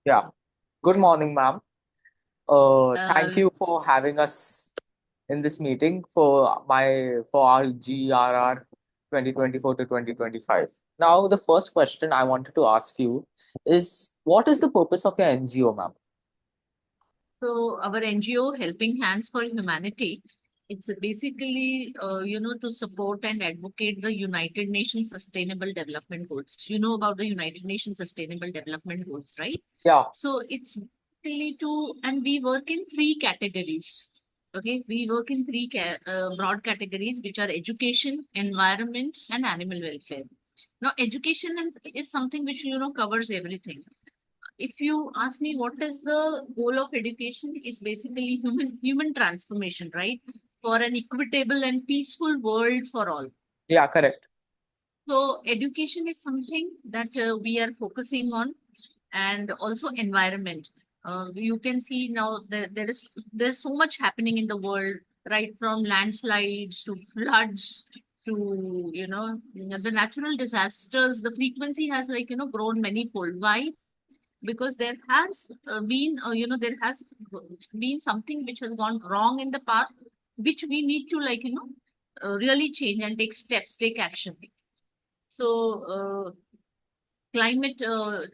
Yeah. Good morning, ma'am. Thank Uh, you for having us in this meeting for our GRR 2024 to 2025. Now, the first question I wanted to ask you is, what is the purpose of your NGO, ma'am? so our NGO, Helping Hands for Humanity, it's basically, to support and advocate the United Nations Sustainable Development Goals. You know about the United Nations Sustainable Development Goals, right? Yeah, So it's basically and we work in three categories. Okay, we work in broad categories, which are education, environment, and animal welfare. Now, is something which covers everything. If you ask me what is the goal of education, it's basically human transformation, right? For an equitable and peaceful world for all. yeah, correct. So education is something that we are focusing on, and also environment. You can see now that there's so much happening in the world, right from landslides to floods to the natural disasters. The frequency has grown many-fold. Why? Because there has been something which has gone wrong in the past, which we need to really change and take steps, take action. So climate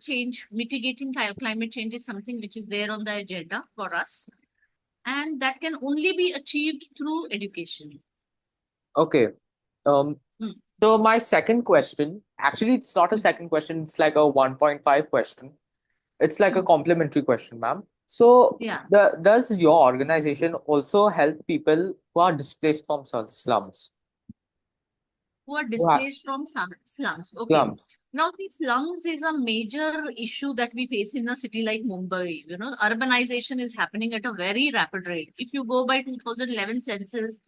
change, mitigating climate change is something which is there on the agenda for us, and that can only be achieved through education. Okay. Um, Hmm. so my second question, actually, it's not a Hmm. second question, it's like a 1.5 question. It's like a Hmm. complimentary question, ma'am. So, Yeah. does your organization also help people who are displaced from slums? Who are Who have displaced from slums. Okay. slums? Now, the slums is a major issue that we face in a city like Mumbai. Urbanization is happening at a very rapid rate. If you go by 2011 census,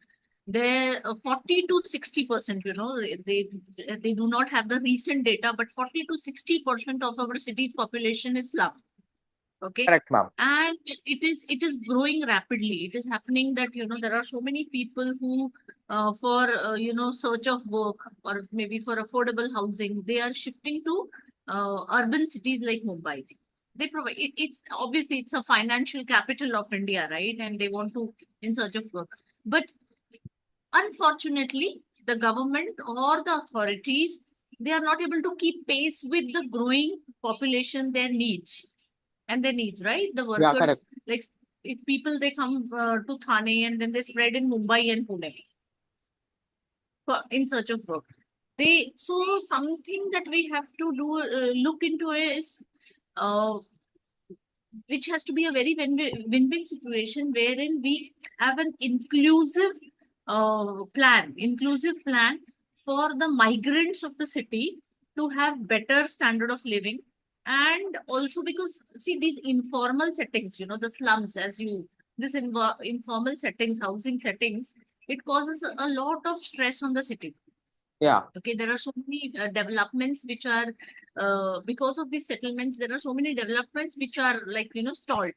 there 40 to 60%, they do not have the recent data, but 40 to 60% of our city's population is slum. Okay. Correct, ma'am. And it is growing rapidly. It is happening that there are so many people who for search of work, or maybe for affordable housing, they are shifting to urban cities like Mumbai. They provide it's obviously it's a financial capital of India, right? And they want to in search of work. But unfortunately, the government or the authorities, they are not able to keep pace with the growing population, their needs, right? The Yeah, workers, correct. like if people they come to Thane and then they spread in Mumbai and Pune in search of work. So something that we have to do look into is uh, which has to be a very win-win situation wherein we have an inclusive plan for the migrants of the city to have better standard of living. And also because see these informal settings, the slums, informal settings, housing settings, it causes a lot of stress on the city. Yeah, Okay, there are so many developments which are because of these settlements. There are so many developments which are like stalled.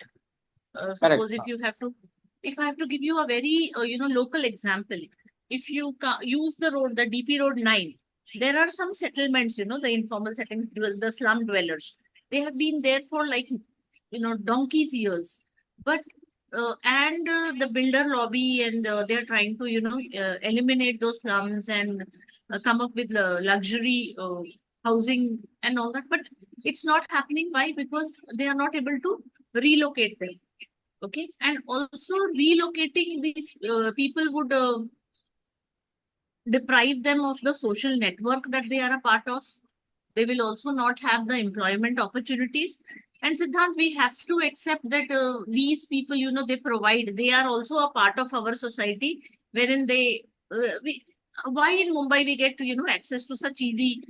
correct, Suppose ma'am. if I have to give you a very local example, if you use the road, the DP Road 9, there are some settlements, the informal settings, the slum dwellers. They have been there for like donkey's years, but the builder lobby, and they're trying to eliminate those slums and come up with luxury housing and all that, but it's not happening. Why? Because they are not able to relocate them. Okay, and also relocating these people would deprive them of the social network that they are a part of. They will also not have the employment opportunities. And Siddhant, we have to accept that these people, they provide, they are also a part of our society, wherein we, why in Mumbai we get, access to such easy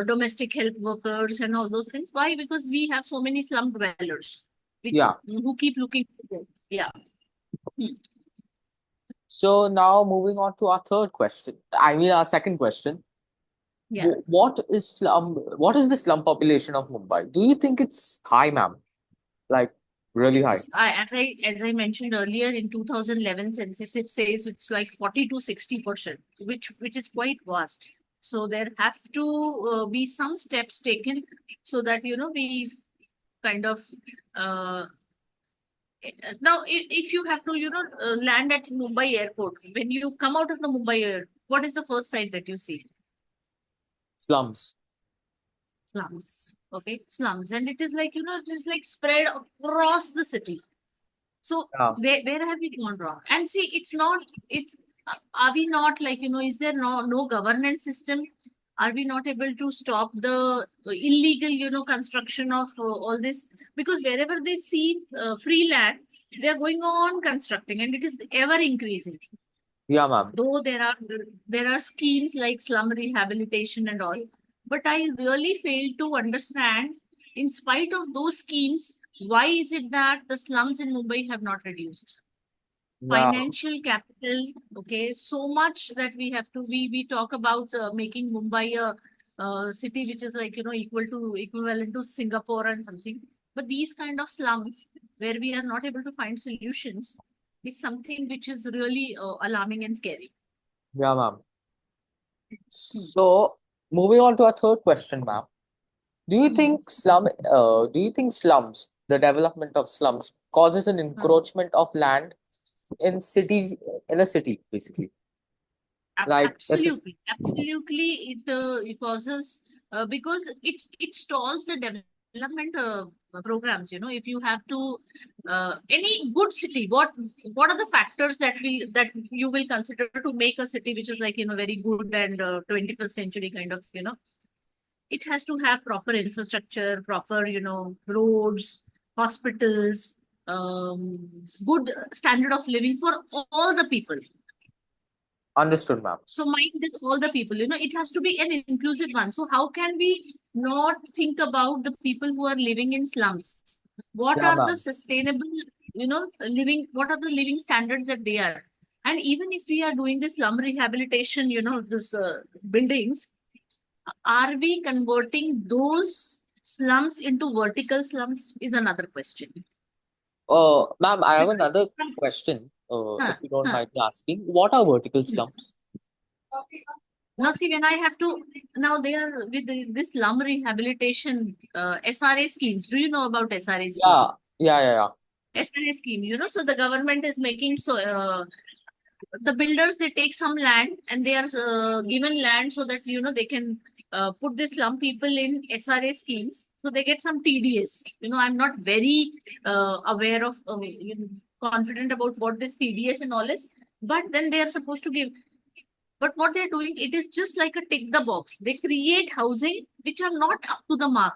domestic help workers and all those things? Why? Because we have so many slum dwellers, Yeah. who keep looking for work. Yeah. Hmm. So now moving on to our third question. I mean, our second question. Yeah. What is slum? What is the slum population of Mumbai? Do you think it's high, ma'am? Like really high? As I mentioned earlier, in 2011 census, it says it's like 40 to 60%, which is quite vast. So there have to be some steps taken so that we kind of now if you have to land at Mumbai airport, when you come out of the Mumbai air, what is the first sight that you see? Slums. Slums. Okay, slums, and it is like it is like spread across the city. So Yeah. where have we gone wrong? And see, it's not, it's, are we not like, is there no governance system? Are we not able to stop the illegal, construction of all this? Because wherever they see free land, they are going on constructing, and it is ever increasing. Yeah, ma'am. Though there are schemes like slum rehabilitation and all, but I really fail to understand, in spite of those schemes, why is it that the slums in Mumbai have not reduced? Yeah. Financial capital, okay, so much that we talk about making Mumbai a city which is like equivalent to Singapore and something, but these kind of slums where we are not able to find solutions is something which is really alarming and scary. Yeah, ma'am. Hmm. So, moving on to our third question, ma'am. Do you Hmm. think slums, the development of slums, causes an Hmm. encroachment of land in cities, in a city, basically? Like, let's just, Absolutely, absolutely. It causes because it stalls the development programs. If you have to any good city, what are the factors that you will consider to make a city which is like very good and 21st century kind of it has to have proper infrastructure, proper roads, hospitals, good standard of living for all the people. understood, ma'am. So mind is all the people, it has to be an inclusive one. So how can we not think about the people who are living in slums? What Yeah, are the ma'am. sustainable, living, what are the living standards that they are? And even if we are doing this slum rehabilitation, this buildings, are we converting those slums into vertical slums is another question. Ma'am, I have Because, another question, huh, if you don't huh. mind me asking. What are vertical slums? Now, see, when I have to, now they are with this slum rehabilitation SRA schemes. Do you know about SRA scheme? Yeah, yeah, yeah, yeah. SRA scheme, so the government is making so the builders, they take some land and they are given land so that they can put the slum people in SRA schemes, so they get some TDS. I'm not very aware of confident about what this TDS and all is, but then they are supposed to give. But what they're doing, it is just like a tick the box. They create housing which are not up to the mark,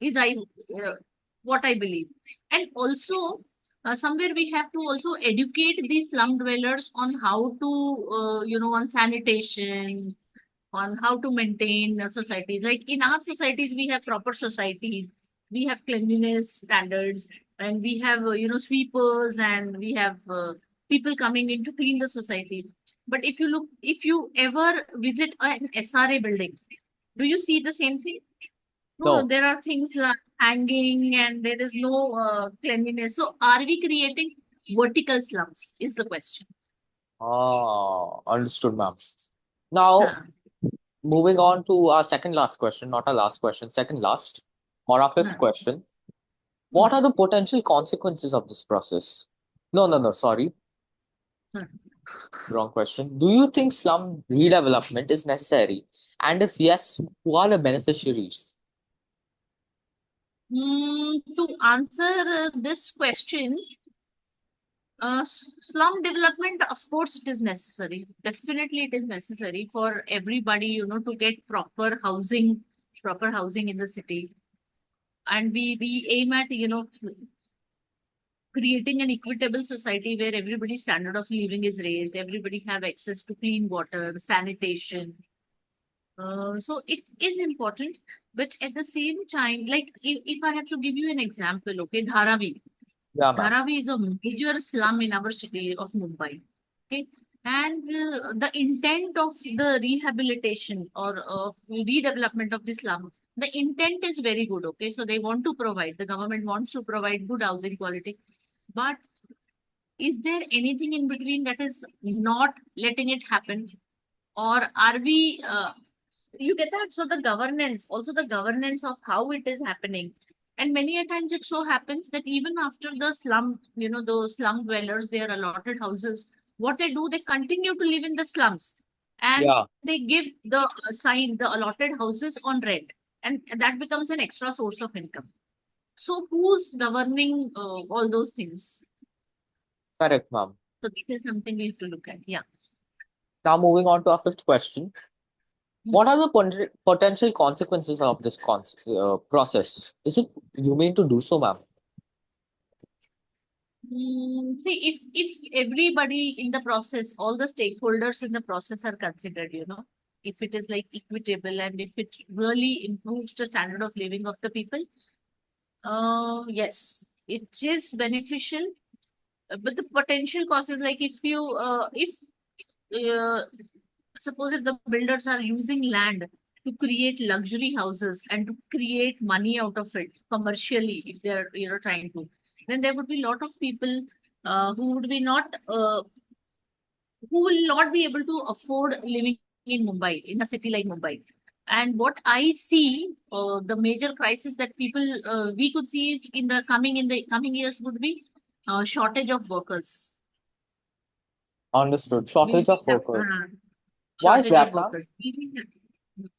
is uh, what I believe. And also, somewhere we have to also educate these slum dwellers on how to, on sanitation, on how to maintain a society. Like in our societies, we have proper societies, we have cleanliness standards, and we have, sweepers, and we have people coming in to clean the society. But if you ever visit an SRA building, do you see the same thing? No, No. there are things like hanging and there is no cleanliness. So are we creating vertical slums is the question. Ah, understood, ma'am. Now, Huh. moving on to our second last question, not our last question, second last, or our fifth Huh. question. Hmm. What are the potential consequences of this process? No, no, no, sorry. Huh. Wrong question. Do you think slum redevelopment is necessary? And if yes, who are the beneficiaries? To answer this question, slum development, of course, it is necessary. Definitely, it is necessary for everybody, to get proper housing in the city. And we aim at, creating an equitable society where everybody's standard of living is raised, everybody have access to clean water, sanitation. So it is important, but at the same time, like if I have to give you an example, okay, Dharavi. Yeah, ma'am. Dharavi is a major slum in our city of Mumbai. Okay, and the intent of the rehabilitation or of redevelopment of the slum, the intent is very good. Okay, so they want to provide, the government wants to provide good housing quality, but is there anything in between that is not letting it happen? Or are you get that? So the governance, also the governance of how it is happening. And many a times it so happens that even after the slum, those slum dwellers, their allotted houses, what they do, they continue to live in the slums, and Yeah, they give the the allotted houses on rent, and that becomes an extra source of income. So who's governing all those things? correct, ma'am. So this is something we have to look at. Yeah. Now moving on to our fifth question. Hmm. What are the potential consequences of this process? Is it humane to do so, ma'am? See, if everybody in the process, all the stakeholders in the process are considered, if it is like equitable and if it really improves the standard of living of the people, yes, it is beneficial. But the potential causes, like if uh, suppose if the builders are using land to create luxury houses and to create money out of it commercially, if they're trying to, then there would be a lot of people who would be not who will not be able to afford living in Mumbai, in a city like Mumbai. And what I see, the major crisis that people we could see is in the coming years would be shortage of workers. Understood. Will Shortage we of have workers. Why is shortage of that, ma'am? workers?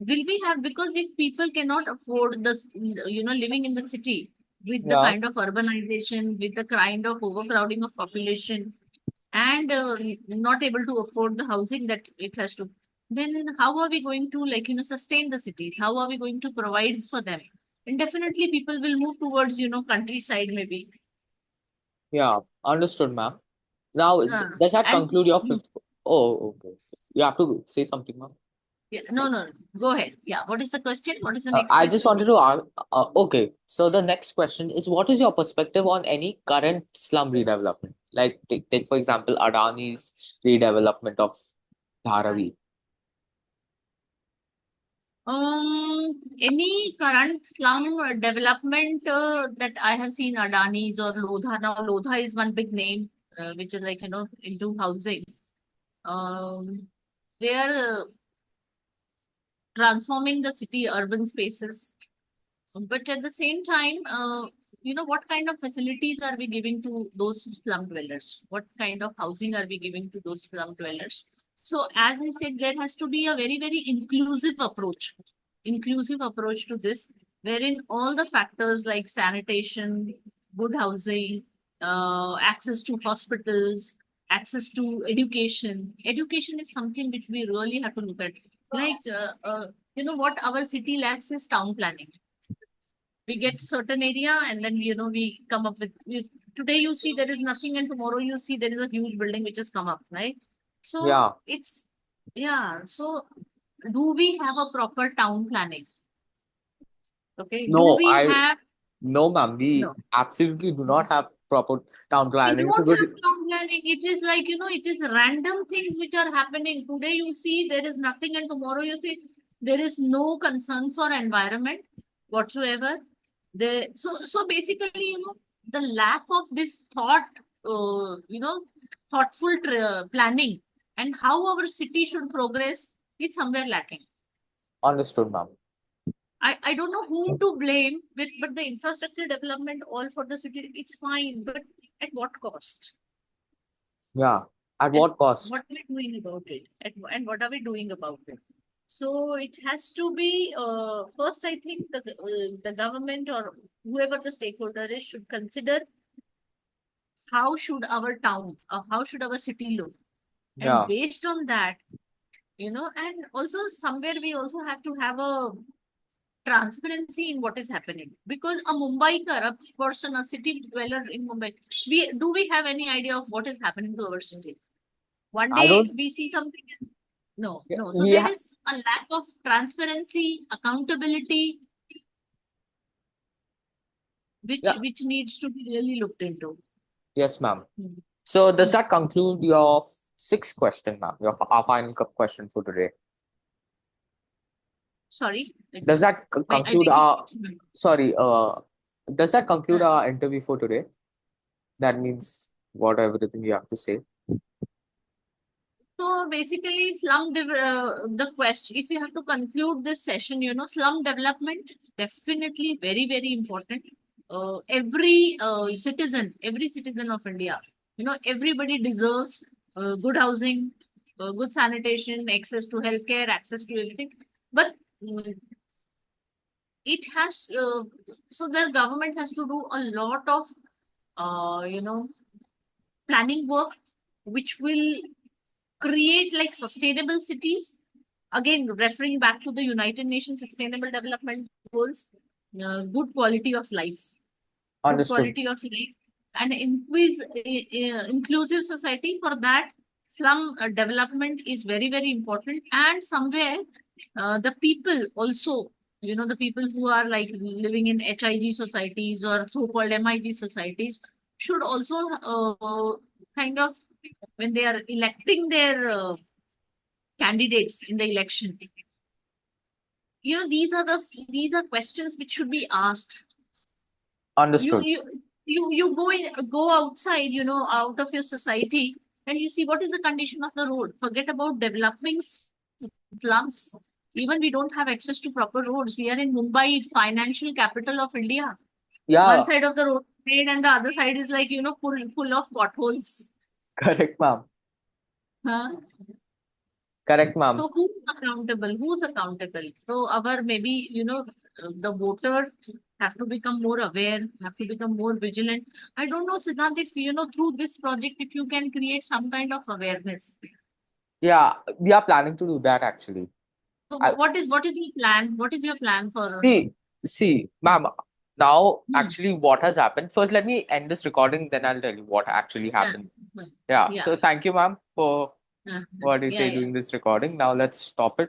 Will we have, because if people cannot afford this, living in the city with the Yeah, kind of urbanization, with the kind of overcrowding of population, and not able to afford the housing that it has to, then how are we going to, like, sustain the cities? How are we going to provide for them? And definitely people will move towards, countryside maybe. yeah, understood, ma'am. Now, Uh, does that and conclude your fifth? Oh, okay. You have to say something, ma'am. yeah, no, no, go ahead. Yeah, what is the question? What is the next I just question? wanted to ask. Okay, so the next question is, what is your perspective on any current slum redevelopment? Like, take for example, Adani's redevelopment of Dharavi. Any current slum development that I have seen, Adani's or Lodha. Now, Lodha is one big name, which is like, into housing. Um, they are transforming the city urban spaces. But at the same time, what kind of facilities are we giving to those slum dwellers? What kind of housing are we giving to those slum dwellers? So, as I said, there has to be a very, very inclusive approach to this, wherein all the factors like sanitation, good housing, access to hospitals, access to education. Education is something which we really have to look at. Like, what our city lacks is town planning. We get certain area and then we come up with today you see there is nothing and tomorrow you see there is a huge building which has come up, right? So Yeah. it's, yeah, so do we have a proper town planning? Okay, do No, we have, no, ma'am. We no, absolutely do not have proper town we planning. don't have town planning. It is like, it is random things which are happening. Today you see there is nothing and tomorrow you see there is no concerns for environment whatsoever. So basically, the lack of this thoughtful planning and how our city should progress is somewhere lacking. Understood, ma'am. I don't know whom to blame, but the infrastructure development all for the city, it's fine, but at what cost? Yeah. At And what cost? what are we doing about it? And what are we doing about it? So it has to be, first, I think the government or whoever the stakeholder is should consider how should our town or how should our city look. And Yeah. based on that, and also somewhere we also have to have a transparency in what is happening. Because a Mumbaiker, a person, a city dweller in Mumbai, we have any idea of what is happening to our city? One I day don't. we see something. No, Yeah, no. So we there is a lack of transparency, accountability, which yeah. which needs to be really looked into. Yes, ma'am. Hmm. So does Hmm. that conclude your sixth question, ma'am? Your our final question for today. Sorry, Does that I conclude didn't. our? Hmm. Sorry. Does that conclude Hmm. our interview for today? That means what everything you have to say. So basically, the question, if you have to conclude this session, slum development, definitely very, very important. every citizen of India, everybody deserves good housing, good sanitation, access to healthcare, access to everything. But it has so the government has to do a lot of planning work, which will create like sustainable cities. Again, referring back to the United Nations Sustainable Development Goals, good quality of life, Understood. and inclusive society. For that, slum development is very, very important. And somewhere, the people also, the people who are like living in HIG societies or so-called MIG societies should also kind of, when they are electing their candidates in the election, these are questions which should be asked. you Understood. you go outside, out of your society, and you see what is the condition of the road. Forget about developing slums. Even we don't have access to proper roads. We are in Mumbai, financial capital of India. One Yeah, side of the road made and the other side is like, full of potholes. correct, ma'am. Huh? Correct, ma'am. So who's accountable? Who's accountable? So our maybe, the voters have to become more aware, have to become more vigilant. I don't know, Siddhant, if through this project, if you can create some kind of awareness. Yeah, we are planning to do that actually. So I what is your plan? What is your plan for? see, ma'am. Now, Hmm, actually, what has happened? First, let me end this recording, then I'll tell you what actually yeah, happened. hmm, Yeah. yeah, So, thank you, ma'am, for uh, what you yeah, say yeah. doing this recording. Now, let's stop it.